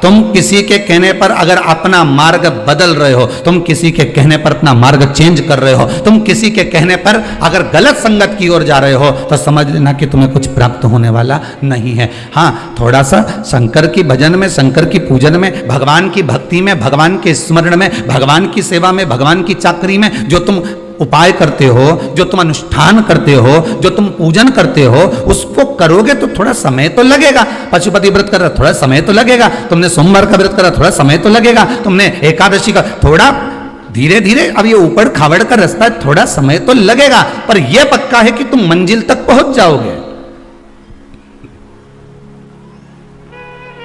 तुम किसी के कहने पर अगर अपना मार्ग बदल रहे हो, तुम किसी के कहने पर अपना मार्ग चेंज कर रहे हो, तुम किसी के कहने पर अगर गलत संगत की ओर जा रहे हो, तो समझ लेना कि तुम्हें कुछ प्राप्त होने वाला नहीं है। हाँ, थोड़ा सा शंकर की भजन में, शंकर की पूजन में, भगवान की भक्ति में, भगवान के स्मरण में, भगवान की सेवा में, भगवान की चाकरी में जो तुम उपाय करते हो, जो तुम अनुष्ठान करते हो, जो तुम पूजन करते हो, उसको करोगे तो थोड़ा समय तो लगेगा। पशुपति व्रत कर रहा, थोड़ा समय तो लगेगा। तुमने सोमवार का व्रत करा, थोड़ा समय तो लगेगा। तुमने एकादशी का, थोड़ा धीरे धीरे, अब ये ऊपर खावड़ का रास्ता है, थोड़ा समय तो लगेगा, पर यह पक्का है कि तुम मंजिल तक पहुंच जाओगे।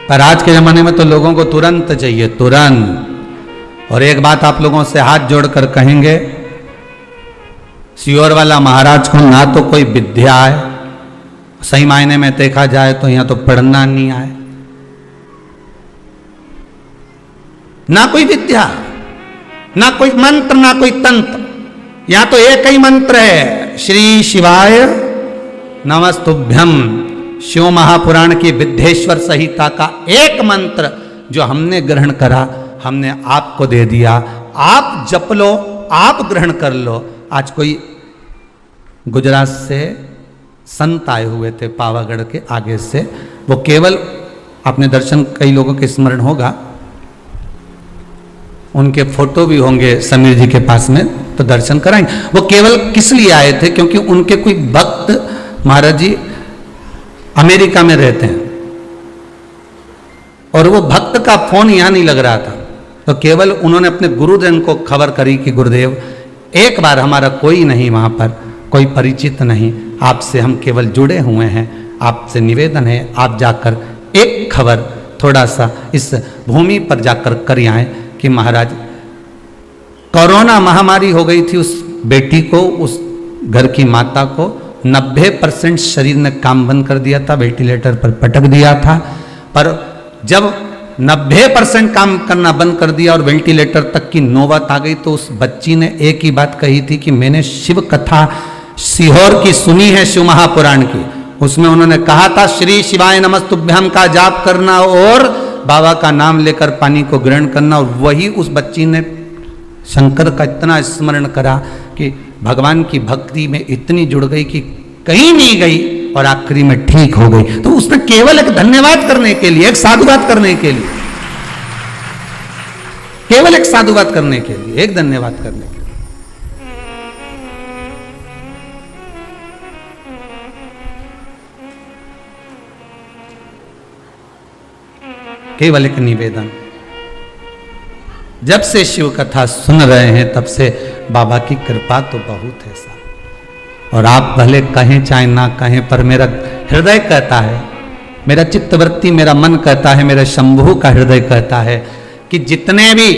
पर आज के जमाने में तो लोगों को तुरंत चाहिए, तुरंत। और एक बात आप लोगों से हाथ जोड़कर कहेंगे, सियोर वाला महाराज को ना तो कोई विद्या है, सही मायने में देखा जाए तो यहां तो पढ़ना नहीं आए, ना कोई विद्या, ना कोई मंत्र, ना कोई तंत्र। यहां तो एक ही मंत्र है, श्री शिवाय नमस्तुभ्यम। शिव महापुराण की विद्येश्वर संहिता का एक मंत्र जो हमने ग्रहण करा, हमने आपको दे दिया। आप जप लो, आप ग्रहण कर लो। आज कोई गुजरात से संत आए हुए थे पावागढ़ के आगे से, वो केवल, आपने दर्शन कई लोगों के स्मरण होगा, उनके फोटो भी होंगे समीर जी के पास में, तो दर्शन कराएंगे। वो केवल किस लिए आए थे? क्योंकि उनके कोई भक्त महाराज जी अमेरिका में रहते हैं और वो भक्त का फोन यहां नहीं लग रहा था, तो केवल उन्होंने अपने गुरुदेव को खबर करी कि गुरुदेव एक बार, हमारा कोई नहीं वहां पर, कोई परिचित नहीं, आपसे हम केवल जुड़े हुए हैं, आपसे निवेदन है आप जाकर एक खबर थोड़ा सा इस भूमि पर जाकर कर आए कि महाराज कोरोना महामारी हो गई थी उस बेटी को, उस घर की माता को 90% शरीर ने काम बंद कर दिया था, वेंटिलेटर पर पटक दिया था। पर जब 90% काम करना बंद कर दिया और वेंटिलेटर तक की नौबत आ गई, तो उस बच्ची ने एक ही बात कही थी कि मैंने शिव कथा सीहोर की सुनी है, शिव महापुराण की। उसमें उन्होंने कहा था श्री शिवाय नमस्तुभ्यम का जाप करना और बाबा का नाम लेकर पानी को ग्रहण करना। और वही उस बच्ची ने शंकर का इतना स्मरण करा कि भगवान की भक्ति में इतनी जुड़ गई कि कहीं नहीं गई और आखिरी में ठीक हो गई। तो उसने केवल एक धन्यवाद करने के लिए, एक साधुवाद करने के लिए, केवल एक साधुवाद करने के लिए, एक धन्यवाद करने के लिए, केवल एक निवेदन। जब से शिव कथा सुन रहे हैं तब से बाबा की कृपा तो बहुत है साहब। और आप भले कहें चाहे ना कहें, पर मेरा हृदय कहता है, मेरा चित्तवृत्ति, मेरा मन कहता है, मेरे शंभू का हृदय कहता है कि जितने भी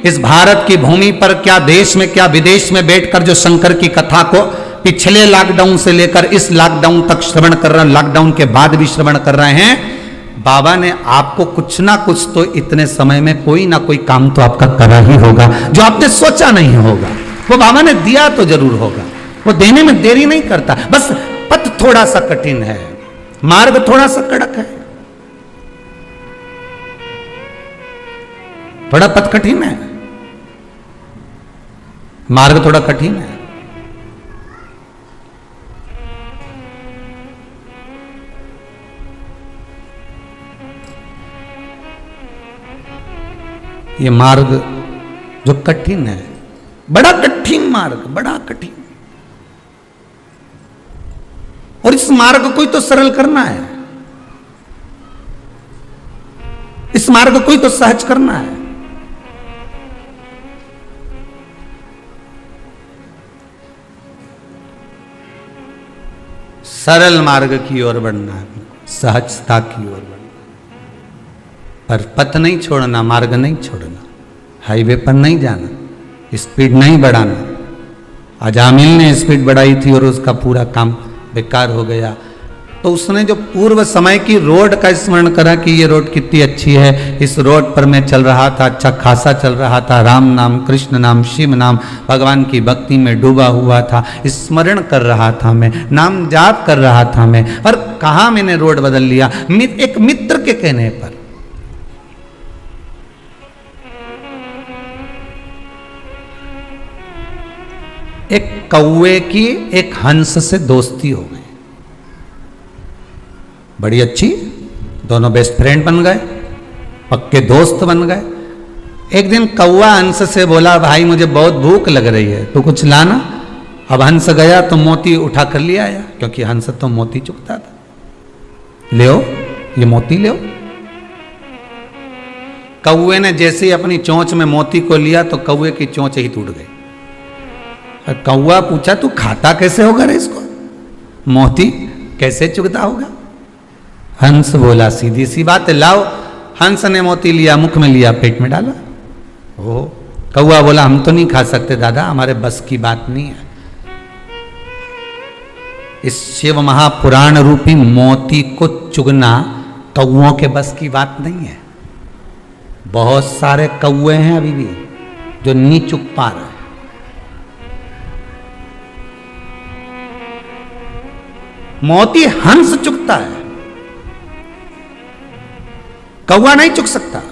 इस भारत की भूमि पर, क्या देश में क्या विदेश में बैठकर जो शंकर की कथा को पिछले लॉकडाउन से लेकर इस लॉकडाउन तक श्रवण कर रहे हैं, लॉकडाउन के बाद भी श्रवण कर रहे हैं, बाबा ने आपको कुछ ना कुछ तो इतने समय में कोई ना कोई काम तो आपका करा ही होगा, जो आपने सोचा नहीं होगा, वो बाबा ने दिया तो जरूर होगा। वो देने में देरी नहीं करता, बस पथ थोड़ा सा कठिन है, मार्ग थोड़ा सा कड़क है, थोड़ा पथ कठिन है, मार्ग थोड़ा कठिन है। ये मार्ग जो कठिन है, बड़ा कठिन मार्ग, बड़ा कठिन, और इस मार्ग को ही तो सरल करना है, इस मार्ग को ही तो सहज करना है। सरल मार्ग की ओर बढ़ना है, सहजता की ओर बढ़ना, पर पथ नहीं छोड़ना, मार्ग नहीं छोड़ना, हाईवे पर नहीं जाना, स्पीड नहीं बढ़ाना। अजामिल ने स्पीड बढ़ाई थी और उसका पूरा काम बेकार हो गया। तो उसने जो पूर्व समय की रोड का स्मरण करा कि ये रोड कितनी अच्छी है, इस रोड पर मैं चल रहा था, अच्छा खासा चल रहा था, राम नाम, कृष्ण नाम, शिव नाम, भगवान की भक्ति में डूबा हुआ था, स्मरण कर रहा था मैं, नाम जाप कर रहा था मैं, और कहाँ मैंने रोड बदल लिया, एक मित्र के कहने पर। एक कौवे की एक हंस से दोस्ती हो गई, बड़ी अच्छी, दोनों बेस्ट फ्रेंड बन गए, पक्के दोस्त बन गए। एक दिन कौवा हंस से बोला, भाई मुझे बहुत भूख लग रही है, तू कुछ लाना। अब हंस गया तो मोती उठा कर ले आया, क्योंकि हंस तो मोती चुगता था। ले ये मोती ले। कौवे ने जैसे ही अपनी चोंच में मोती को लिया तो कौवे की चोंच ही टूट गई। कौवा पूछा, तू खाता कैसे होगा रे इसको, मोती कैसे चुगता होगा? हंस बोला, सीधी सी बात है, लाओ। हंस ने मोती लिया, मुख में लिया, पेट में डाला। ओ कौवा बोला, हम तो नहीं खा सकते दादा, हमारे बस की बात नहीं है। इस शिव महापुराण रूपी मोती को चुगना कौवों के बस की बात नहीं है। बहुत सारे कौवे हैं अभी भी जो नहीं चुग पा रहे। मोती हंस चुगता है, कौवा नहीं चुग सकता।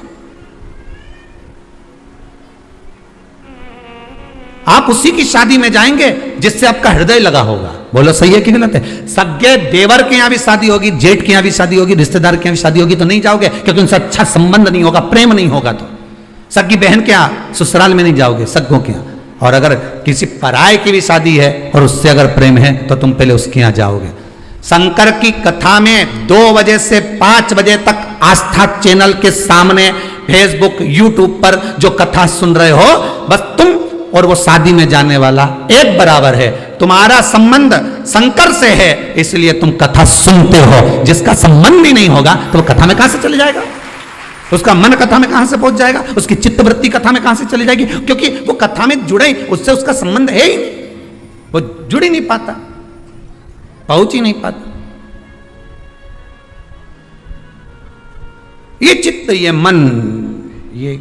आप उसी की शादी में जाएंगे जिससे आपका हृदय लगा होगा। बोलो सही है कि गलत है? सगे देवर के यहां भी शादी होगी, जेठ के यहां भी शादी होगी, रिश्तेदार के यहां भी शादी होगी तो नहीं जाओगे, क्योंकि उनसे अच्छा संबंध नहीं होगा, प्रेम नहीं होगा। तो सगी बहन के यहां ससुराल में नहीं जाओगे, सग्गों के यहां। और अगर किसी पराये की भी शादी है और उससे अगर प्रेम है तो तुम पहले उसके यहां जाओगे। शंकर की कथा में 2 बजे से 5 बजे तक आस्था चैनल के सामने फेसबुक यूट्यूब पर जो कथा सुन रहे हो, बस तुम और वो शादी में जाने वाला एक बराबर है। तुम्हारा संबंध शंकर से है, इसलिए तुम कथा सुनते हो। जिसका संबंध ही नहीं होगा तो वो कथा में कहां से चले जाएगा? उसका मन कथा में कहां से पहुंच जाएगा? उसकी चित्तवृत्ति कथा में कहां से चली जाएगी? क्योंकि वो कथा में जुड़े, उससे उसका संबंध है ही नहीं, वो जुड़ ही नहीं पाता, पहुंच ही नहीं पाता। ये चित्त, ये मन, ये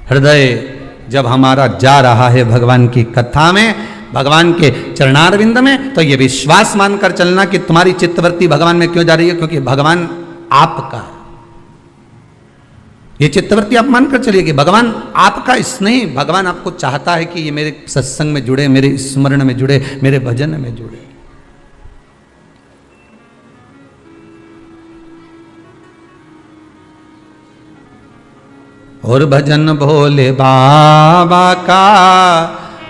हृदय जब हमारा जा रहा है भगवान की कथा में, भगवान के चरणारविंद में, तो ये विश्वास मानकर चलना कि तुम्हारी चित्तवृत्ति भगवान में क्यों जा रही है, क्योंकि भगवान आपका है। ये चित्तवृत्ति आप मानकर चलिए कि भगवान आपका स्नेह, भगवान आपको चाहता है कि ये मेरे सत्संग में जुड़े, मेरे स्मरण में जुड़े, मेरे भजन में जुड़े। और भजन भोले बाबा का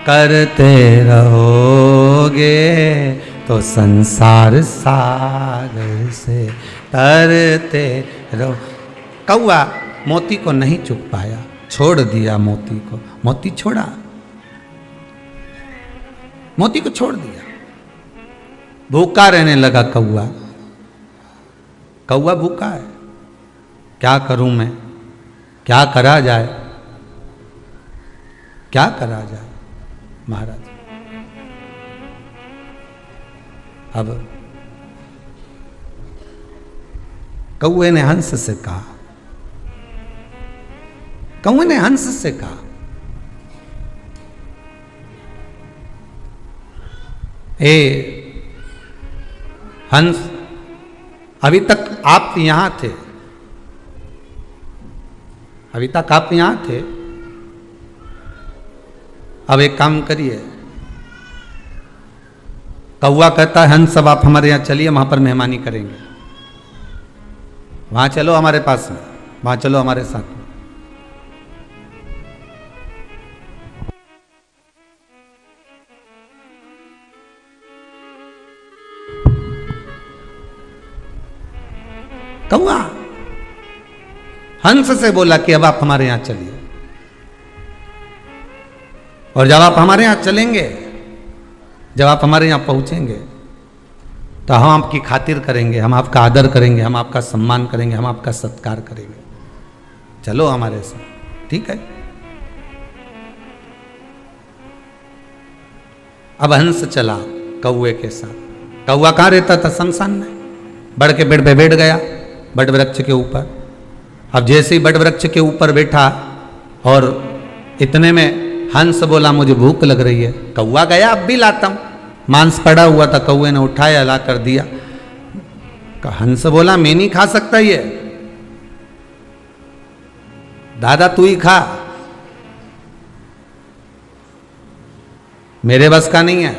करते रहोगे तो संसार सागर से तरते रहो। कौआ मोती को नहीं चुग पाया, छोड़ दिया मोती को। मोती छोड़ा, मोती को छोड़ दिया, भूखा रहने लगा कौआ। कौआ भूखा है, क्या करूं मैं, क्या करा जाए, क्या करा जाए महाराज। अब कौए ने हंस से कहा, कौए ने हंस से कहा, ए हंस, अभी तक आप यहां थे, अभी तक आप यहां थे, अब एक काम करिए। कौवा कहता है, हंस अब आप हमारे यहां चलिए, वहां पर मेहमानी करेंगे, वहां चलो हमारे पास में, वहां चलो हमारे साथ में। कौवा हंस से बोला कि अब आप हमारे यहां चलिए, और जब आप हमारे यहां चलेंगे, जब आप हमारे यहां पहुंचेंगे तो हम आपकी खातिर करेंगे, हम आपका आदर करेंगे, हम आपका सम्मान करेंगे, हम आपका सत्कार करेंगे। चलो हमारे साथ, ठीक है। अब हंस चला कौवे के साथ। कौवा कहां रहता था? शमशान में, बड़ के पेड़ पे बैठ गया, बड़ वृक्ष के ऊपर। अब जैसे ही बड़ वृक्ष के ऊपर बैठा और इतने में हंस बोला, मुझे भूख लग रही है। कौवा गया, अब भी लाता हूं। मांस पड़ा हुआ था, कौवे ने उठाया, ला कर दिया। हंस बोला, मैं नहीं खा सकता ये, दादा तू ही खा। मेरे बस का नहीं है।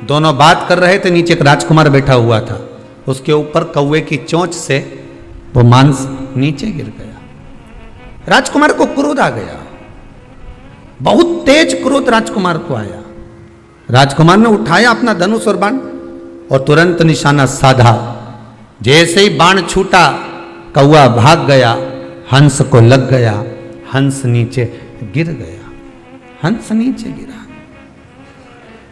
दोनों बात कर रहे थे, नीचे एक राजकुमार बैठा हुआ था, उसके ऊपर कौवे की चोंच से वो मांस नीचे गिर गया। राजकुमार को क्रोध आ गया, बहुत तेज क्रोध राजकुमार को आया। राजकुमार ने उठाया अपना धनुष और बाण और तुरंत निशाना साधा। जैसे ही बाण छूटा, कौवा भाग गया, हंस को लग गया, हंस नीचे गिर गया, हंस नीचे गिरा।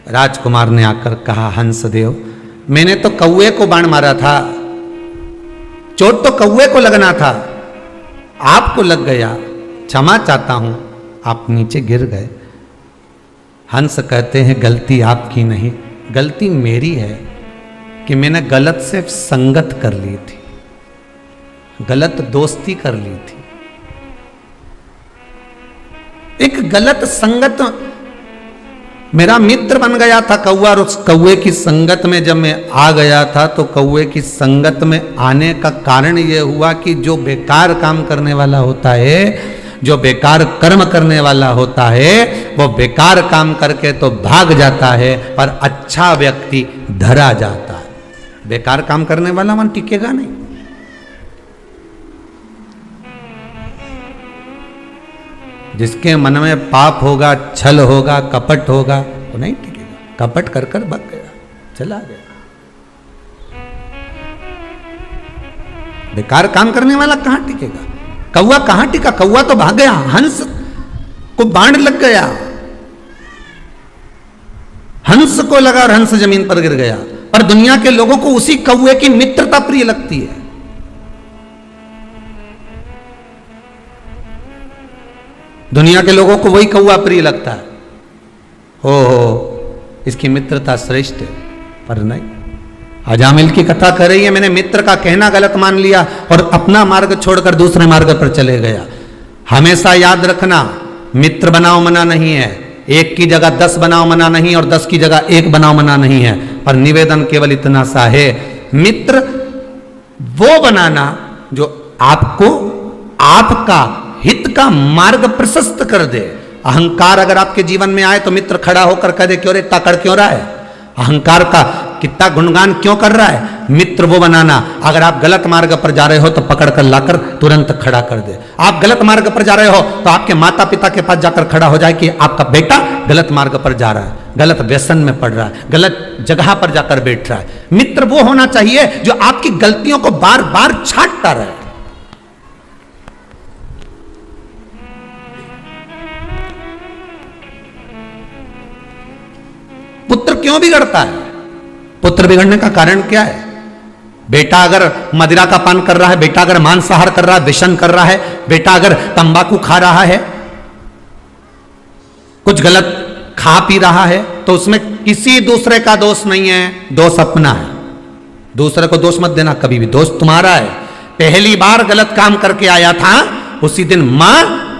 राजकुमार ने आकर कहा, हंसदेव, मैंने तो कौवे को बाण मारा था, चोट तो कौवे को लगना था, आपको लग गया, क्षमा चाहता हूं, आप नीचे गिर गए। हंस कहते हैं, गलती आपकी नहीं, गलती मेरी है कि मैंने गलत से संगत कर ली थी, गलत दोस्ती कर ली थी। एक गलत संगत, मेरा मित्र बन गया था कौवा, और उस कौवे की संगत में जब मैं आ गया था तो कौवे की संगत में आने का कारण यह हुआ कि जो बेकार काम करने वाला होता है, जो बेकार कर्म करने वाला होता है, वो बेकार काम करके तो भाग जाता है, पर अच्छा व्यक्ति धरा जाता है। बेकार काम करने वाला मन टिकेगा नहीं। जिसके मन में पाप होगा, छल होगा, कपट होगा, वो नहीं टिकेगा। कपट कर कर भाग गया, चला गया। बेकार काम करने वाला कहां टिकेगा? कौवा कहां टिका? कौवा तो भाग गया, हंस को बाण लग गया, हंस को लगा और हंस जमीन पर गिर गया। पर दुनिया के लोगों को उसी कौवे की मित्रता प्रिय लगती है। दुनिया के लोगों को वही कौवा प्रिय लगता है, हो इसकी मित्रता श्रेष्ठ है। पर नहीं, अजामिल की कथा कर रही है, मैंने मित्र का कहना गलत मान लिया और अपना मार्ग छोड़कर दूसरे मार्ग पर चले गया। हमेशा याद रखना, मित्र बनाओ मना नहीं है, एक की जगह 10 बनाओ मना नहीं, और 10 की जगह 1 बनाओ मना नहीं है। पर निवेदन केवल इतना सा है, मित्र वो बनाना जो आपको आपका हित का मार्ग प्रशस्त कर दे। अहंकार अगर आपके जीवन में आए तो मित्र खड़ा होकर कह दे, क्यों रे ताकड़ क्यों रहा है, अहंकार का कितना गुणगान क्यों कर रहा है। मित्र वो बनाना, अगर आप गलत मार्ग पर जा रहे हो तो पकड़ कर लाकर तुरंत खड़ा कर दे। आप गलत मार्ग पर जा रहे हो तो आपके माता पिता के पास जाकर खड़ा हो जाए कि आपका बेटा गलत मार्ग पर जा रहा है, गलत व्यसन में पड़ रहा है, गलत जगह पर जाकर बैठ रहा है। मित्र वो होना चाहिए जो आपकी गलतियों को बार बार छांटता रहे। पुत्र क्यों बिगड़ता है? पुत्र बिगड़ने का कारण क्या है? बेटा अगर मदिरा का पान कर रहा है, बेटा अगर मांसाहार कर रहा है, व्यसन कर रहा है, बेटा अगर तंबाकू खा रहा है, कुछ गलत खा पी रहा है, तो उसमें किसी दूसरे का दोष नहीं है, दोष अपना है। दूसरे को दोष मत देना कभी भी, दोष तुम्हारा है। पहली बार गलत काम करके आया था, उसी दिन मां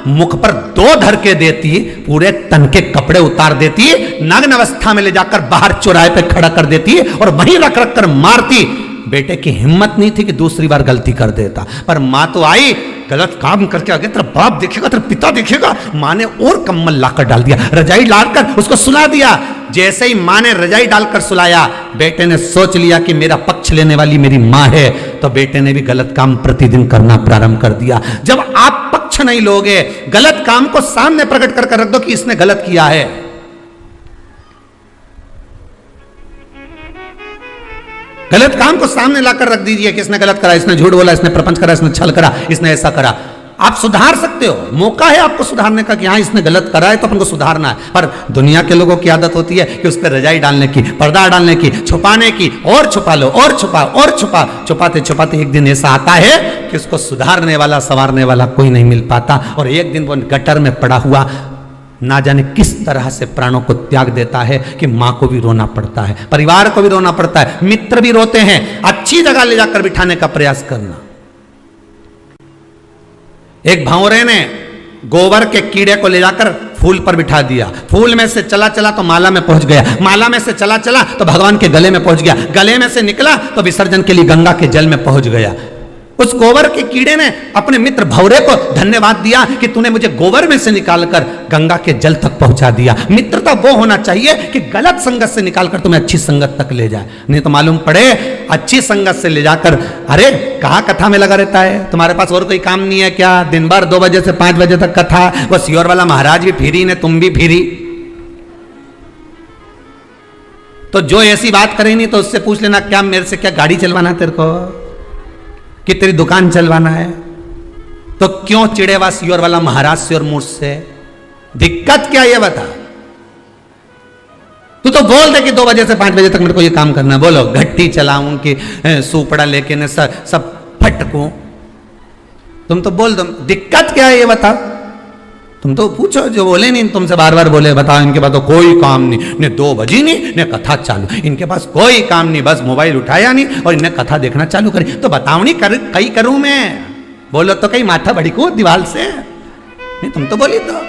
मुख पर 2 धरके देती, पूरे तन के कपड़े उतार देती, नग्न अवस्था में ले जाकर बाहर चौराहे पे खड़ा कर देती और वहीं रख रख कर मारती। बेटे की हिम्मत नहीं थी कि दूसरी बार गलती कर देता, पर मां तो आई, गलत काम करके आ गया, तेरा बाप देखेगा, तेरा पिता देखेगा। मां ने और कम्बल लाकर डाल दिया, रजाई डालकर उसको सुला दिया। जैसे ही मां ने रजाई डालकर सुलाया, बेटे ने सोच लिया कि मेरा पक्ष लेने वाली मेरी मां है, तो बेटे ने भी गलत काम प्रतिदिन करना प्रारंभ कर दिया। जब आप पक्ष नहीं लोगे, गलत काम को सामने प्रकट कर रख दो कि इसने गलत किया है, गलत काम को सामने लाकर रख दीजिए कि इसने गलत करा, इसने झूठ बोला, इसने प्रपंच करा, इसने छल करा, इसने ऐसा करा। आप सुधार सकते हो, मौका है आपको सुधारने का कि हाँ इसने गलत करा है तो अपन को सुधारना है। पर दुनिया के लोगों की आदत होती है कि उस पर रजाई डालने की, पर्दा डालने की, छुपाने की, और छुपा लो, और छुपा, और छुपा। छुपाते छुपाते एक दिन ऐसा आता है कि उसको सुधारने वाला, संवारने वाला कोई नहीं मिल पाता, और एक दिन वो गटर में पड़ा हुआ ना जाने किस तरह से प्राणों को त्याग देता है कि मां को भी रोना पड़ता है, परिवार को भी रोना पड़ता है, मित्र भी रोते हैं। अच्छी जगह ले जाकर बिठाने का प्रयास करना। एक भंवरे ने गोबर के कीड़े को ले जाकर फूल पर बिठा दिया, फूल में से चला चला तो माला में पहुंच गया, माला में से चला चला तो भगवान के गले में पहुंच गया, गले में से निकला तो विसर्जन के लिए गंगा के जल में पहुंच गया। उस गोबर के कीड़े ने अपने मित्र भौरे को धन्यवाद दिया कि तूने मुझे गोबर में से निकालकर गंगा के जल तक पहुंचा दिया। मित्रता वो होना चाहिए कि गलत संगत से निकालकर तुम्हें अच्छी संगत तक ले जाए, नहीं तो मालूम पड़े अच्छी संगत से ले जाकर, अरे कहाँ कथा में लगा रहता है, तुम्हारे पास और कोई काम नहीं है क्या? दिन भर 2 बजे से 5 बजे तक कथा, वो सियोर वाला महाराज भी फिरी ने, तुम भी फिरी। तो जो ऐसी बात करे नहीं तो उससे पूछ लेना, क्या मेरे से क्या गाड़ी चलवाना तेरे को, कि तेरी दुकान चलवाना है? तो क्यों चिड़ेवा सियोर वाला महाराज से और मुझसे? दिक्कत क्या ये बता। तू तो बोल दे कि 2 बजे से 5 बजे तक मेरे को ये काम करना है, बोलो घट्टी चलाऊं कि सूपड़ा लेके न सब फटकूं, तुम तो बोल दो। दिक्कत क्या है ये बता। तुम तो पूछो, जो बोले नहीं तुमसे बार बार बोले, बताओ इनके पास तो कोई काम नहीं, ने 2 बजी नहीं ने कथा चालू, इनके पास कोई काम नहीं, बस मोबाइल उठाया नहीं और इन्हें कथा देखना चालू करी। तो बताओ नहीं कई करूं मैं, बोलो तो कहीं माथा भड़कू दीवार से, नहीं तुम तो बोली तो।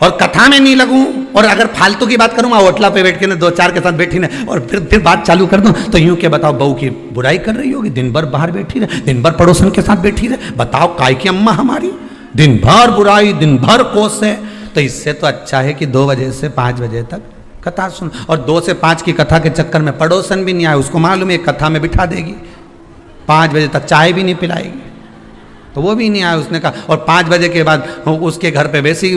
और कथा में नहीं लगूं, और अगर फालतू की बात करूं, होटला पे बैठ के ना 2-4 के साथ बैठी ना और फिर बात चालू कर दूं, तो यूं के बताओ बहू की बुराई कर रही होगी, दिन भर बाहर बैठी रहे, दिन भर पड़ोसन के साथ बैठी रहे, बताओ काय की अम्मा हमारी, दिन भर बुराई, दिन भर कोस है। तो इससे तो अच्छा है कि 2 बजे से 5 बजे तक कथा सुन, और 2 से 5 की कथा के चक्कर में पड़ोसन भी नहीं आए, उसको मालूम है कथा में बिठा देगी, 5 बजे तक चाय भी नहीं पिलाएगी, तो वो भी नहीं आया। उसने कहा, और 5 बजे के बाद उसके घर पे वैसे ही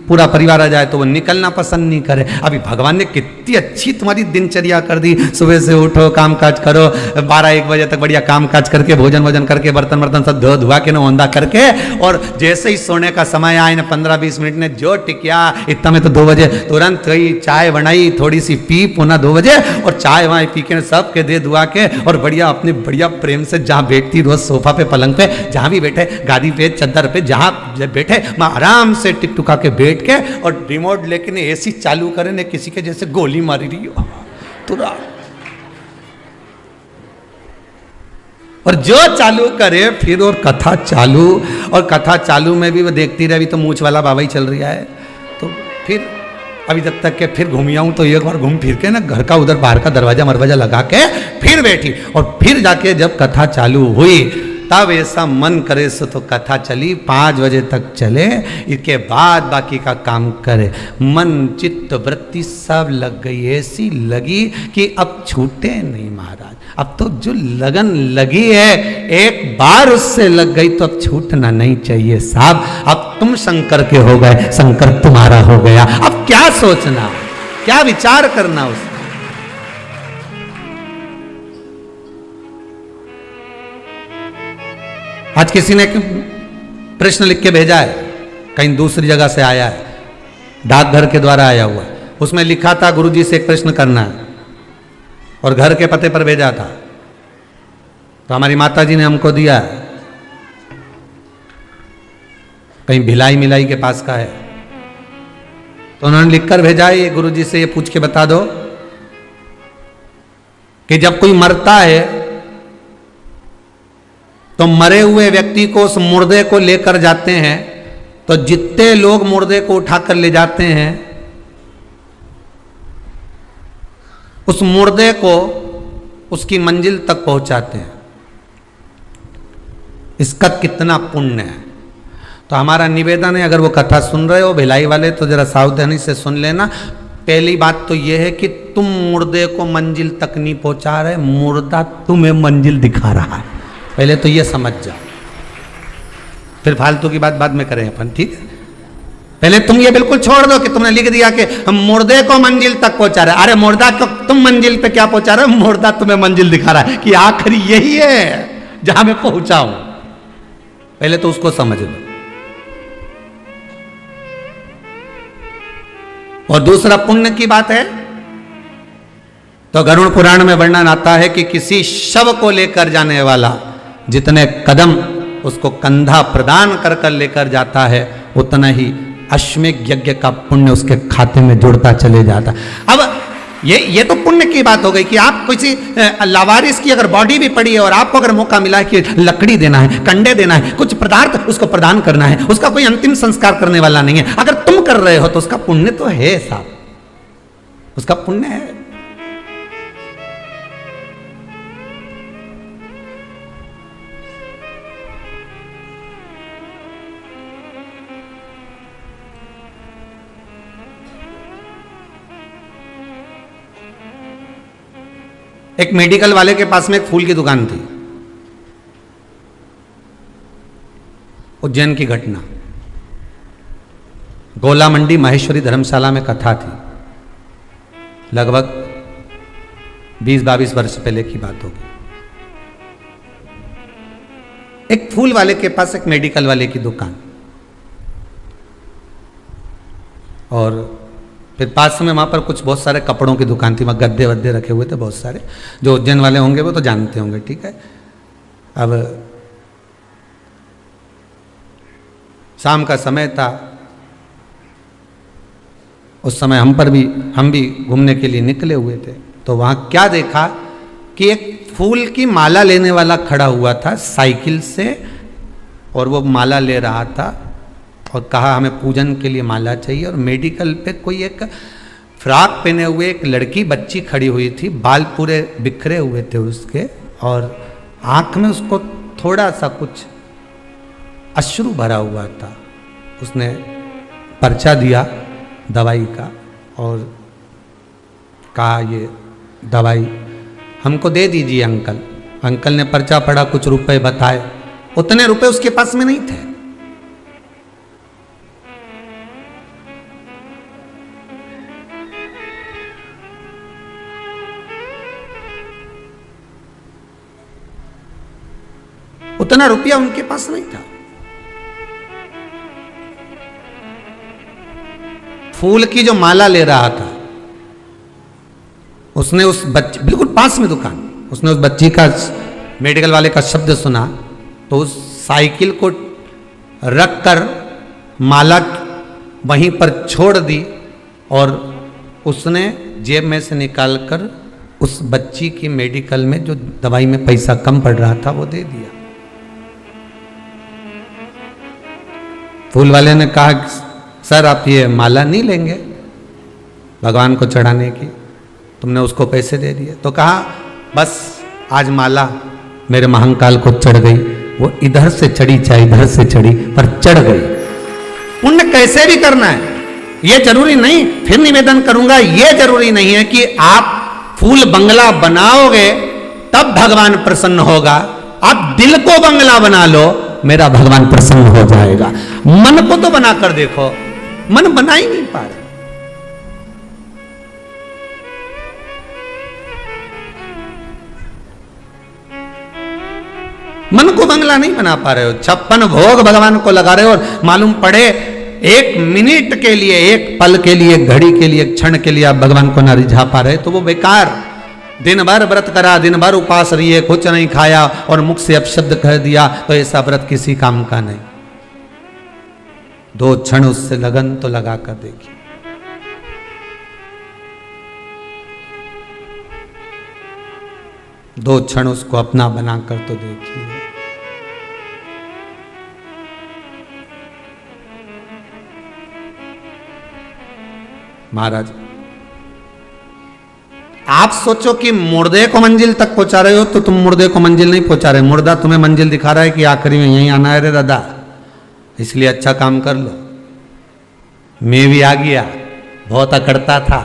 पूरा परिवार आ जाए तो वो निकलना पसंद नहीं करे। अभी भगवान ने कितनी अच्छी तुम्हारी दिनचर्या कर दी, सुबह से उठो, काम काज करो, 12-1 बजे तक बढ़िया काम काज करके, भोजन करके, बर्तन सब धो धुआ के ना ओंधा करके, और जैसे ही सोने का समय आए ना 15-20 मिनट ने जो टिकिया, इतना में तो 2 बजे तुरंत गई, चाय बनाई, थोड़ी सी पी, पुनः 2 बजे, और चाय वाय पी के सब के दे दुआ के, और बढ़िया अपने बढ़िया प्रेम से जहाँ बैठती रोज सोफा पे, पलंग पे, जहाँ भी बैठे, गादी पे, चद्दर पे, जहां बैठे, मैं आराम से टिकटुका के बैठ के, और रिमोट लेके ने एसी चालू करे ने किसी के जैसे गोली मारी रही हो तुरा, और जो चालू करे फिर, और कथा चालू, और कथा चालू में भी वो देखती रही, तो मूछ वाला बाबा ही चल रहा है, तो फिर अभी जब तक के फिर घूमी आऊं, तो एक बार घूम फिर के ना घर का उधर बाहर का दरवाजा लगा के फिर बैठी, और फिर जाके जब कथा चालू हुई तब ऐसा मन करे सो तो कथा चली, 5 बजे तक चले, इसके बाद बाकी का काम करे। मन चित्त वृत्ति सब लग गई, ऐसी लगी कि अब छूटे नहीं महाराज। अब तो जो लगन लगी है, एक बार उससे लग गई तो अब छूटना नहीं चाहिए साहब। अब तुम शंकर के हो गए, शंकर तुम्हारा हो गया, अब क्या सोचना, क्या विचार करना उसका। आज किसी ने प्रश्न लिख के भेजा है, कहीं दूसरी जगह से आया है, डाकघर के द्वारा आया हुआ, उसमें लिखा था गुरुजी से एक प्रश्न करना है, और घर के पते पर भेजा था। तो हमारी माता जी ने हमको दिया, कहीं भिलाई मिलाई के पास का है, तो उन्होंने लिखकर भेजा है, गुरुजी से ये पूछ के बता दो कि जब कोई मरता है तो मरे हुए व्यक्ति को, उस मुर्दे को लेकर जाते हैं, तो जितने लोग मुर्दे को उठाकर ले जाते हैं, उस मुर्दे को उसकी मंजिल तक पहुंचाते हैं, इसका कितना पुण्य है। तो हमारा निवेदन है, अगर वो कथा सुन रहे हो भिलाई वाले, तो जरा सावधानी से सुन लेना। पहली बात तो यह है कि तुम मुर्दे को मंजिल तक नहीं पहुंचा रहे, मुर्दा तुम्हें मंजिल दिखा रहा है, पहले तो ये समझ जाओ, फिर फालतू की बात बाद में करें अपन, ठीक है। पहले तुम ये बिल्कुल छोड़ दो कि तुमने लिख दिया कि हम मुर्दे को मंजिल तक पहुंचा रहे। अरे मुर्दा को तुम मंजिल पे क्या पहुंचा रहे हो, मुर्दा तुम्हें मंजिल दिखा रहा है कि आखिरी यही है जहां मैं पहुंचा हूं। पहले तो उसको समझ लो। और दूसरा पुण्य की बात है, तो गरुड़ पुराण में वर्णन आता है कि किसी शव को लेकर जाने वाला जितने कदम उसको कंधा प्रदान कर कर लेकर जाता है, उतना ही अश्वमेध यज्ञ का पुण्य उसके खाते में जुड़ता चले जाता। अब ये तो पुण्य की बात हो गई कि आप किसी लावारिस की अगर बॉडी भी पड़ी है और आपको अगर मौका मिला है कि लकड़ी देना है, कंडे देना है, कुछ पदार्थ उसको प्रदान करना है, उसका कोई अंतिम संस्कार करने वाला नहीं है, अगर तुम कर रहे हो तो उसका पुण्य तो है साहब, उसका पुण्य है। एक मेडिकल वाले के पास में एक फूल की दुकान थी। उज्जैन की घटना, गोला मंडी महेश्वरी धर्मशाला में कथा थी, लगभग 20-22 वर्ष पहले की बात होगी। एक फूल वाले के पास एक मेडिकल वाले की दुकान, और फिर पास में वहां पर कुछ बहुत सारे कपड़ों की दुकान थी, वहां गद्दे वद्दे रखे हुए थे बहुत सारे, जो उज्जैन वाले होंगे वो तो जानते होंगे, ठीक है। अब शाम का समय था, उस समय हम भी घूमने के लिए निकले हुए थे, तो वहां क्या देखा कि एक फूल की माला लेने वाला खड़ा हुआ था साइकिल से, और वो माला ले रहा था और कहा हमें पूजन के लिए माला चाहिए। और मेडिकल पे कोई एक फ्रॉक पहने हुए एक लड़की बच्ची खड़ी हुई थी, बाल पूरे बिखरे हुए थे उसके, और आंख में उसको थोड़ा सा कुछ अश्रु भरा हुआ था। उसने पर्चा दिया दवाई का और कहा ये दवाई हमको दे दीजिए अंकल। अंकल ने पर्चा पढ़ा, कुछ रुपए बताए, उतने रुपए उसके पास में नहीं थे। उतना रुपया उनके पास नहीं था। फूल की जो माला ले रहा था, उसने उस बच्चे, बिल्कुल पास में दुकान, उसने उस बच्ची का, मेडिकल वाले का शब्द सुना, तो उस साइकिल को रख कर माला वहीं पर छोड़ दी और उसने जेब में से निकालकर उस बच्ची की मेडिकल में जो दवाई में पैसा कम पड़ रहा था वो दे दिया। फूल वाले ने कहा सर आप ये माला नहीं लेंगे भगवान को चढ़ाने की, तुमने उसको पैसे दे दिए। तो कहा बस आज माला मेरे महंकाल को चढ़ गई, वो इधर से चढ़ी चाहे इधर से चढ़ी पर चढ़ गई। पुण्य कैसे भी करना है, ये जरूरी नहीं, फिर निवेदन करूंगा, ये जरूरी नहीं है कि आप फूल बंगला बनाओगे तब भगवान प्रसन्न होगा। आप दिल को बंगला बना लो, मेरा भगवान प्रसन्न हो जाएगा। मन को तो बना कर देखो, मन बना ही नहीं पा रहे। मन को बंगला नहीं बना पा रहे हो, 56 भोग भगवान को लगा रहे हो, और मालूम पड़े एक मिनट के लिए, एक पल के लिए, एक घड़ी के लिए, एक क्षण के लिए आप भगवान को ना रिझा पा रहे तो वो बेकार। दिन भर व्रत करा, दिन भर उपास रहिए, कुछ नहीं खाया और मुख से अपशब्द कह दिया, तो ऐसा व्रत किसी काम का नहीं। 2 क्षण उससे लगन तो लगा कर देखिए। दो क्षण उसको अपना बनाकर तो देखिए। महाराज आप सोचो कि मुर्दे को मंजिल तक पहुंचा रहे हो तो तुम मुर्दे को मंजिल नहीं पहुंचा रहे, मुर्दा तुम्हें मंजिल दिखा रहा है कि आखिरी में यहीं आना है रे दादा, इसलिए अच्छा काम कर लो। मैं भी आ गया, बहुत अकड़ता था,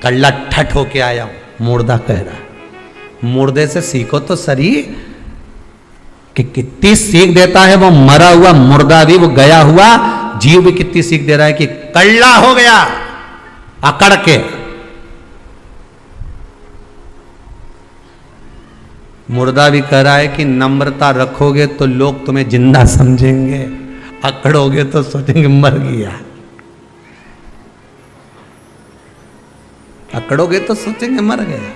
कल्ला ठट होके आया हूं, मुर्दा कह रहा। मुर्दे से सीखो तो सही कि कितनी सीख देता है वो मरा हुआ मुर्दा भी, वो गया हुआ जीव भी कितनी सीख दे रहा है कि कल्ला हो गया अकड़ के। मुर्दा भी कह रहा है कि नम्रता रखोगे तो लोग तुम्हें जिंदा समझेंगे, अकड़ोगे तो सोचेंगे मर गया। अकड़ोगे तो सोचेंगे मर गया।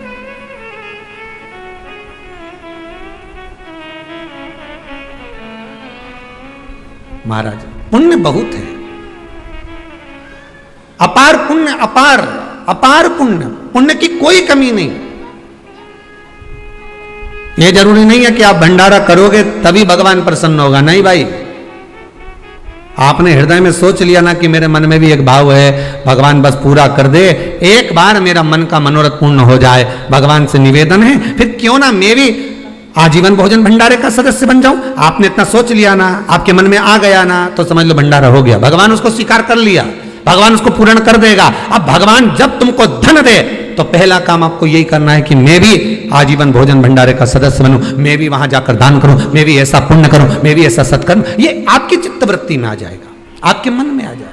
महाराज पुण्य बहुत है, अपार पुण्य, अपार अपार पुण्य, पुण्य की कोई कमी नहीं। यह जरूरी नहीं है कि आप भंडारा करोगे तभी भगवान प्रसन्न होगा, नहीं भाई। आपने हृदय में सोच लिया ना कि मेरे मन में भी एक भाव है, भगवान बस पूरा कर दे, एक बार मेरा मन का मनोरथ पूर्ण हो जाए, भगवान से निवेदन है, फिर क्यों ना मैं भी आजीवन भोजन भंडारे का सदस्य बन जाऊं। आपने इतना सोच लिया ना, आपके मन में आ गया ना, तो समझ लो भंडारा हो गया, भगवान उसको स्वीकार कर लिया, भगवान उसको पूर्ण कर देगा। अब भगवान जब तुमको धन दे तो पहला काम आपको यही करना है कि मैं भी आजीवन भोजन भंडारे का सदस्य बनूं, मैं भी वहां जाकर दान करूं, मैं भी ऐसा पुण्य करूं, मैं भी ऐसा सत्कर्म। ये आपकी चित्तवृत्ति में आ जाएगा, आपके मन में आ जाएगा।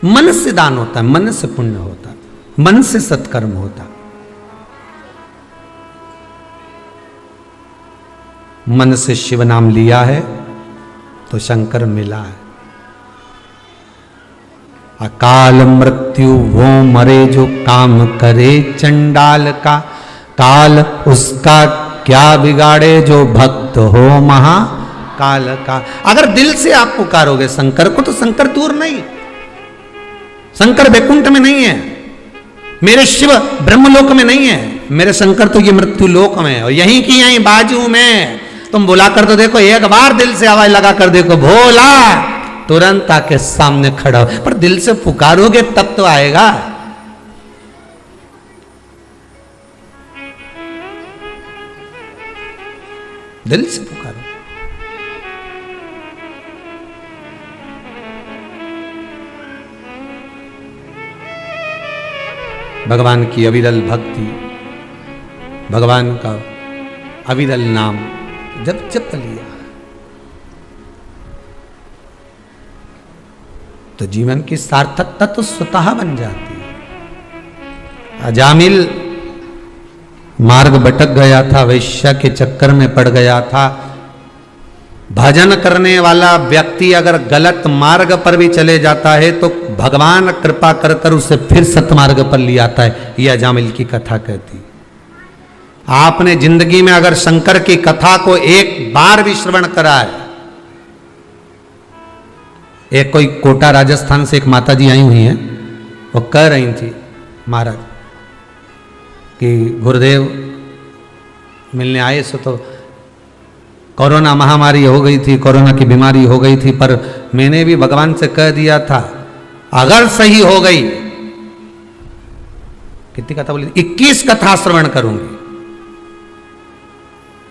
मन से दान होता है, मन से पुण्य होता है, मन से सत्कर्म होता है। मन से शिव नाम लिया है तो शंकर मिला है। अकाल मृत्यु वो मरे जो काम करे चंडाल का, काल उसका क्या बिगाड़े जो भक्त हो महाकाल का। अगर दिल से आप पुकारोगे शंकर को तो शंकर दूर नहीं, शंकर वैकुंठ में नहीं है, मेरे शिव ब्रह्मलोक में नहीं है, मेरे शंकर तो ये मृत्यु लोक में है, और यहीं की यहीं बाजू में। तुम बुला कर तो देखो, एक बार दिल से आवाज लगा कर देखो, भोला, तुरंत आके सामने खड़ा हो। पर दिल से पुकारोगे तब तो आएगा। दिल से पुकारो। भगवान की अविरल भक्ति, भगवान का अविरल नाम जब जप लिया तो जीवन की सार्थकता तो स्वतः बन जाती है। अजामिल मार्ग भटक गया था, वैश्या के चक्कर में पड़ गया था। भजन करने वाला व्यक्ति अगर गलत मार्ग पर भी चले जाता है तो भगवान कृपा कर कर उसे फिर सतमार्ग पर ले आता है। यह अजामिल की कथा कहती। आपने जिंदगी में अगर शंकर की कथा को एक बार भी श्रवण करा है। एक कोई कोटा राजस्थान से एक माता जी आई हुई हैं, वो कह रही थी महाराज कि गुरुदेव मिलने आए सो तो कोरोना महामारी हो गई थी, कोरोना की बीमारी हो गई थी, पर मैंने भी भगवान से कह दिया था अगर सही हो गई, कितनी कथा बोली, 21 कथा श्रवण करूंगी।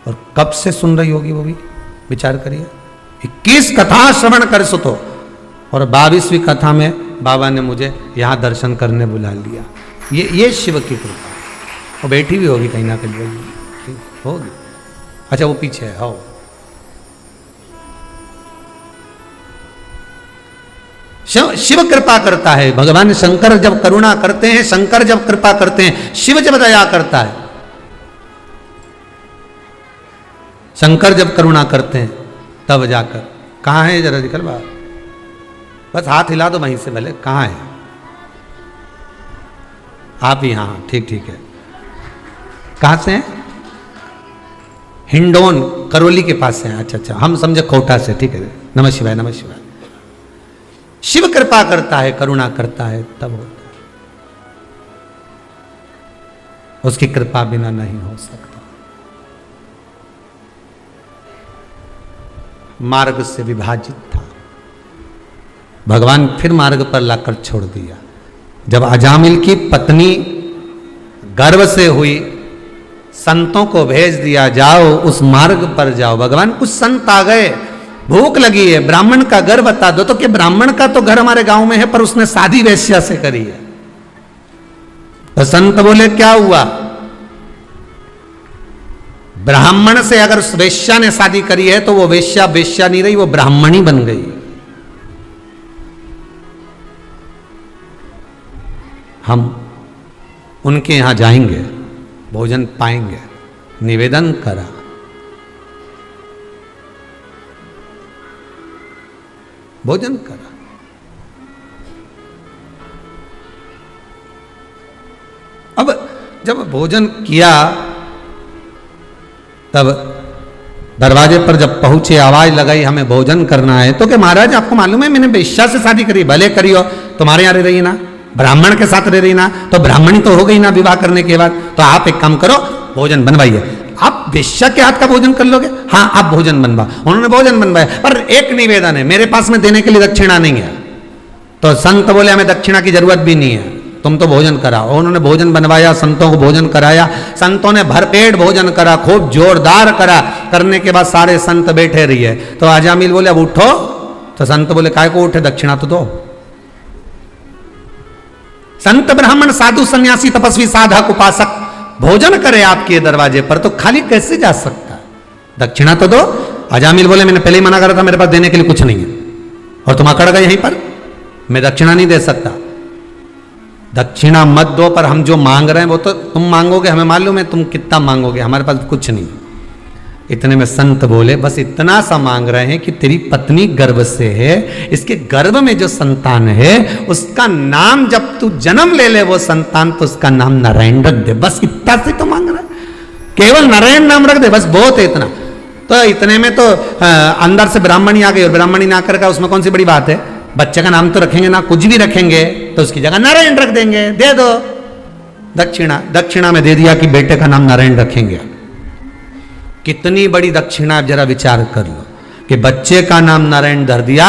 और कब से सुन रही होगी वो भी विचार करिए। 21 कथा श्रवण कर सो तो, और 22वीं कथा में बाबा ने मुझे यहां दर्शन करने बुला लिया। ये शिव की कृपा। वो बैठी भी होगी कहीं ना कहीं होगी। अच्छा वो पीछे है। हो शिव कृपा करता है। भगवान शंकर जब करुणा करते हैं, शंकर जब कृपा करते हैं, शिव जब दया करता है, शंकर जब करुणा करते हैं तब जाकर। कहां है जरा निकल बाहर, बस हाथ हिला दो वहीं से भले। कहां है आप? यहां ठीक ठीक है। कहां से हैं? हिंडोन करौली के पास से। अच्छा अच्छा, हम समझे कोटा से। ठीक है, नमः शिवाय नमः शिवाय। शिव कृपा करता है, करुणा करता है तब होता है। उसकी कृपा बिना नहीं हो सकता। मार्ग से विभाजित था, भगवान फिर मार्ग पर लाकर छोड़ दिया। जब अजामिल की पत्नी गर्भ से हुई, संतों को भेज दिया, जाओ उस मार्ग पर जाओ। भगवान कुछ संत आ गए, भूख लगी है, ब्राह्मण का घर बता दो। तो कि ब्राह्मण का तो घर हमारे गांव में है, पर उसने शादी वेश्या से करी है। तो संत बोले क्या हुआ? ब्राह्मण से अगर उस वेश्या ने शादी करी है तो वो वेश्या वेश्या नहीं रही, वो ब्राह्मणी बन गई। हम उनके यहां जाएंगे, भोजन पाएंगे। निवेदन करा, भोजन करा। अब जब भोजन किया तब दरवाजे पर जब पहुंचे, आवाज लगाई हमें भोजन करना है। तो कि महाराज आपको मालूम है मैंने वेश्या से शादी करी। भले करी हो, तुम्हारे यहाँ रह रही ना, ब्राह्मण के साथ रह रही ना, तो ब्राह्मणी तो हो गई ना विवाह करने के बाद। तो आप एक काम करो, भोजन बनवाइए। आप वेश्या के हाथ का भोजन कर लोगे? हाँ आप भोजन बनवा। उन्होंने भोजन बनवाया, पर एक निवेदन है, मेरे पास में देने के लिए दक्षिणा नहीं है। तो संत बोले हमें दक्षिणा की जरूरत भी नहीं है, तुम तो भोजन कराओ। उन्होंने भोजन बनवाया, संतों को भोजन कराया। संतों ने भरपेट भोजन करा, खूब जोरदार करा। करने के बाद सारे संत बैठे रहिए। तो अजामिल बोले अब उठो, तो संत बोले काय को उठे, दक्षिणा तो दो। संत ब्राह्मण साधु सन्यासी तपस्वी साधक उपासक भोजन करे आपके दरवाजे पर, तो खाली कैसे जा सकता? दक्षिणा तो दो। अजामिल बोले मैंने पहले ही मना करा था, मेरे पास देने के लिए कुछ नहीं है, और तुम अकड़ गए यहीं पर, मैं दक्षिणा नहीं दे सकता। दक्षिणा मत दो, पर हम जो मांग रहे हैं वो तो तुम मांगोगे, हमें मालूम है तुम कितना मांगोगे, हमारे पास कुछ नहीं। इतने में संत बोले बस इतना सा मांग रहे हैं कि तेरी पत्नी गर्भ से है, इसके गर्भ में जो संतान है उसका नाम जब तू जन्म ले ले वो संतान, तो उसका नाम नारायण रख दे। बस इतना से तो मांग रहा है, केवल नारायण नाम रख दे, बस बहुत है इतना। तो इतने में तो अंदर से ब्राह्मणी आ गई, और ब्राह्मणी ना कर उसमें कौन सी बड़ी बात है, बच्चे का नाम तो रखेंगे ना, कुछ भी रखेंगे तो उसकी जगह नारायण रख देंगे, दे दो दक्षिणा। दक्षिणा में दे दिया कि बेटे का नाम नारायण रखेंगे। कितनी बड़ी दक्षिणा, जरा विचार कर लो कि बच्चे का नाम नारायण धर दिया,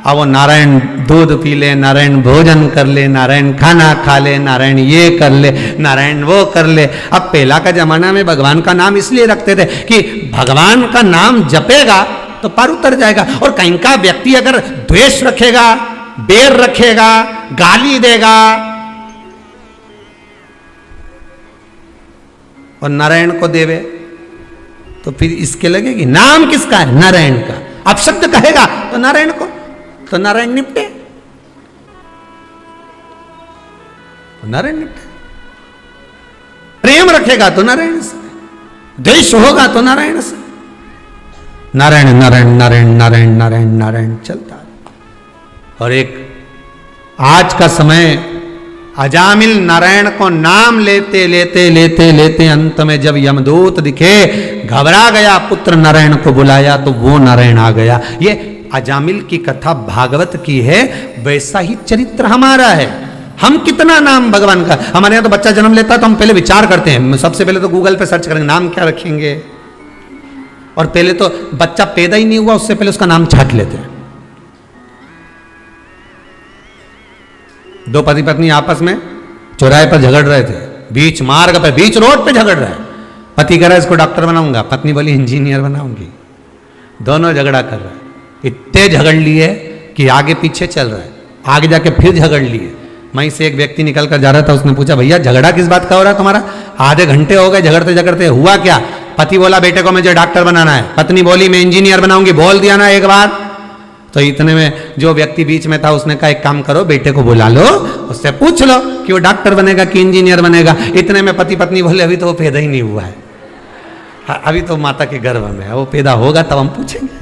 अब वो नारायण दूध पी ले, नारायण भोजन कर ले, नारायण खाना खा ले, नारायण ये कर ले, नारायण वो कर ले। अब पहला का जमाना में भगवान का नाम इसलिए रखते थे कि भगवान का नाम जपेगा तो पार उतर जाएगा, और कहीं का व्यक्ति अगर द्वेष रखेगा, बैर रखेगा, गाली देगा, और नारायण को देवे तो फिर इसके लगेगी नाम किसका है, नारायण का। अब शब्द कहेगा तो नारायण को, तो नारायण निपटे, नारायण निपटे। प्रेम रखेगा तो नारायण से, द्वेष होगा तो नारायण से। नारायण नारायण नारायण नारायण नारायण नारायण चलता है। और एक आज का समय, अजामिल नारायण को नाम लेते लेते लेते लेते अंत में जब यमदूत दिखे, घबरा गया, पुत्र नारायण को बुलाया तो वो नारायण आ गया। ये अजामिल की कथा भागवत की है, वैसा ही चरित्र हमारा है। हम कितना नाम भगवान का, हमारे यहाँ तो बच्चा जन्म लेता है तो हम पहले विचार करते हैं, सबसे पहले तो गूगल पे सर्च करेंगे नाम क्या रखेंगे, और पहले तो बच्चा पैदा ही नहीं हुआ उससे पहले उसका नाम छाट लेते हैं। दो पति पत्नी आपस में चौराहे पर झगड़ रहे थे, बीच मार्ग पर, बीच रोड पे झगड़ रहे हैं। पति कह रहा है इसको डॉक्टर बनाऊंगा, पत्नी बोली इंजीनियर बनाऊंगी। दोनों झगड़ा कर रहे हैं, इतने झगड़ लिए कि आगे पीछे चल रहा है, आगे जाके फिर झगड़ लिए। वहीं से एक व्यक्ति निकल कर जा रहा था, उसने पूछा भैया झगड़ा किस बात का हो रहा है तुम्हारा, आधे घंटे हो गए झगड़ते झगड़ते, हुआ क्या? पति बोला बेटे को मुझे डॉक्टर बनाना है, पत्नी बोली मैं इंजीनियर बनाऊंगी। बोल दिया ना एक बार। तो इतने में जो व्यक्ति बीच में था उसने कहा एक काम करो, बेटे को बुला लो, उससे पूछ लो कि वो डॉक्टर बनेगा कि इंजीनियर बनेगा। इतने में पति पत्नी बोले अभी तो वो पैदा ही नहीं हुआ है, अभी तो माता के गर्भ में है, वो पैदा होगा तब हम पूछेंगे।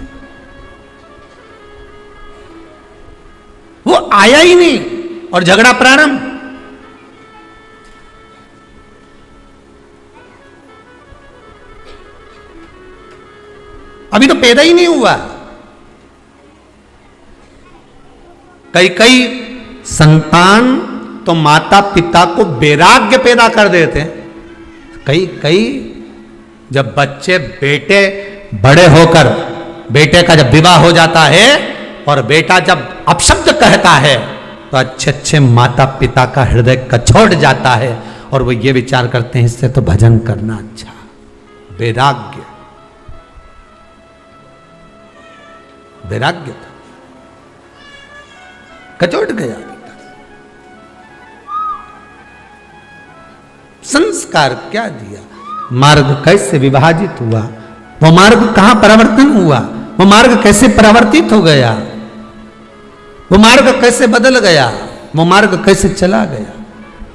वो आया ही नहीं और झगड़ा प्रारंभ। अभी तो पैदा ही नहीं हुआ। कई संतान तो माता पिता को वैराग्य पैदा कर देते हैं। कई जब बच्चे बेटे बड़े होकर, बेटे का जब विवाह हो जाता है और बेटा जब अपशब्द कहता है तो अच्छे अच्छे माता पिता का हृदय कछोड़ जाता है और वो ये विचार करते हैं इससे तो भजन करना अच्छा। वैराग्य, वैराग्य कचोट गया। संस्कार क्या दिया, मार्ग कैसे विभाजित हुआ, वो मार्ग कहां परिवर्तन हुआ, वो मार्ग कैसे परिवर्तित हो गया, वो मार्ग कैसे बदल गया, वो मार्ग कैसे चला गया।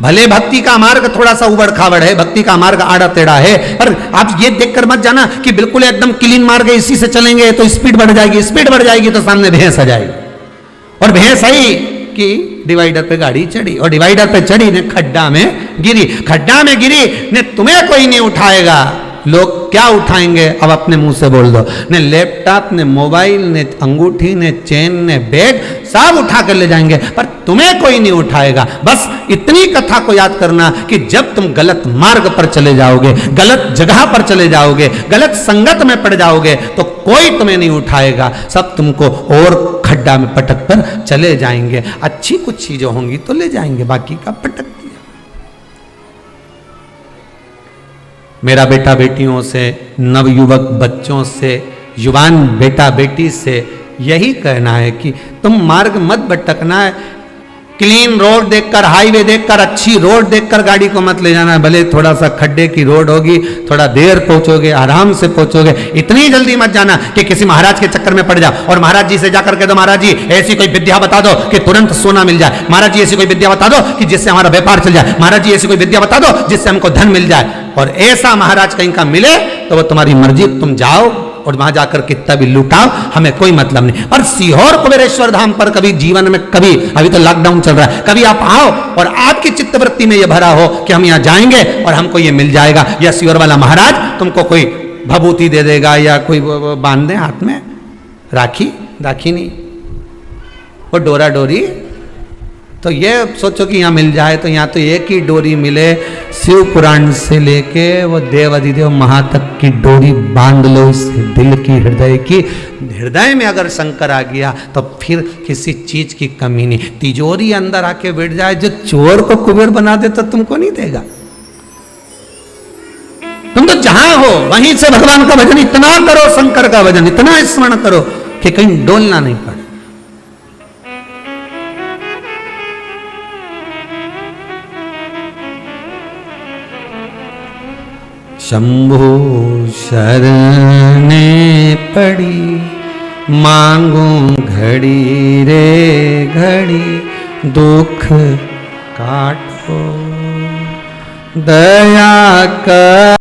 भले भक्ति का मार्ग थोड़ा सा उबड़ खाबड़ है, भक्ति का मार्ग आड़ा टेढ़ा है, पर आप ये देखकर मत जाना कि बिल्कुल एकदम क्लीन मार्ग है, इसी से चलेंगे तो स्पीड बढ़ जाएगी, स्पीड बढ़ जाएगी तो सामने भैंस आ जाएगी। और भैंस आई कि डिवाइडर पे गाड़ी चढ़ी और डिवाइडर पे चढ़ी ने खड्डा में गिरी, खड्डा में गिरी ने तुम्हें कोई नहीं उठाएगा। लोग क्या उठाएंगे अब अपने मुंह से बोल दो, ने लैपटॉप ने मोबाइल ने अंगूठी ने चेन ने बैग सब उठा कर ले जाएंगे, पर तुम्हें कोई नहीं उठाएगा। बस इतनी कथा को याद करना कि जब तुम गलत मार्ग पर चले जाओगे, गलत जगह पर चले जाओगे, गलत संगत में पड़ जाओगे तो कोई तुम्हें नहीं उठाएगा, सब तुमको और खड्डा में पटक कर चले जाएंगे। अच्छी कुछ चीजें होंगी तो ले जाएंगे, बाकी का पटक दिया। मेरा बेटा बेटियों से, नवयुवक बच्चों से, युवान बेटा बेटी से यही कहना है कि तुम मार्ग मत भटकना है। क्लीन रोड देखकर, हाईवे देखकर, अच्छी रोड देखकर गाड़ी को मत ले जाना। भले थोड़ा सा खड्डे की रोड होगी, थोड़ा देर पहुंचोगे, आराम से पहुंचोगे। इतनी जल्दी मत जाना कि किसी महाराज के चक्कर में पड़ जाओ और महाराज जी से जाकर के दो, महाराज जी ऐसी कोई विद्या बता दो कि तुरंत सोना मिल जाए, महाराज जी ऐसी कोई विद्या बता दो कि जिससे हमारा व्यापार चल जाए, महाराज जी ऐसी कोई विद्या बता दो जिससे हमको धन मिल जाए। और ऐसा महाराज कहीं का मिले तो वो तुम्हारी मर्जी, तुम जाओ और वहां जाकर कितना भी लुटाओ, हमें कोई मतलब नहीं। पर सीहोर कुबेरेश्वर धाम पर कभी जीवन में, कभी, अभी तो लॉकडाउन चल रहा है, कभी आप आओ और आपकी चित्तवृत्ति में ये भरा हो कि हम यहाँ जाएंगे और हमको ये मिल जाएगा, या सीहोर वाला महाराज तुमको कोई भभूति दे देगा या कोई बांध दे हाथ में राखी, राखी नहीं, वो डोरा डोरी। तो ये सोचो कि यहाँ मिल जाए, तो यहाँ तो एक ही डोरी मिले, शिव पुराण से लेके वो देव अधिदेव महा तक की डोरी बांध लो इससे दिल की, हृदय की। हृदय में अगर शंकर आ गया तो फिर किसी चीज की कमी नहीं। तिजोरी अंदर आके बैठ जाए, जो चोर को कुबेर बना दे तो तुमको नहीं देगा। तुम तो जहां हो वहीं से भगवान का भजन इतना करो, शंकर का भजन इतना स्मरण करो कि कहीं डोलना नहीं पड़े। शंभु शरणे पड़ी, मांगू घड़ी रे घड़ी, दुख काटो दया कर।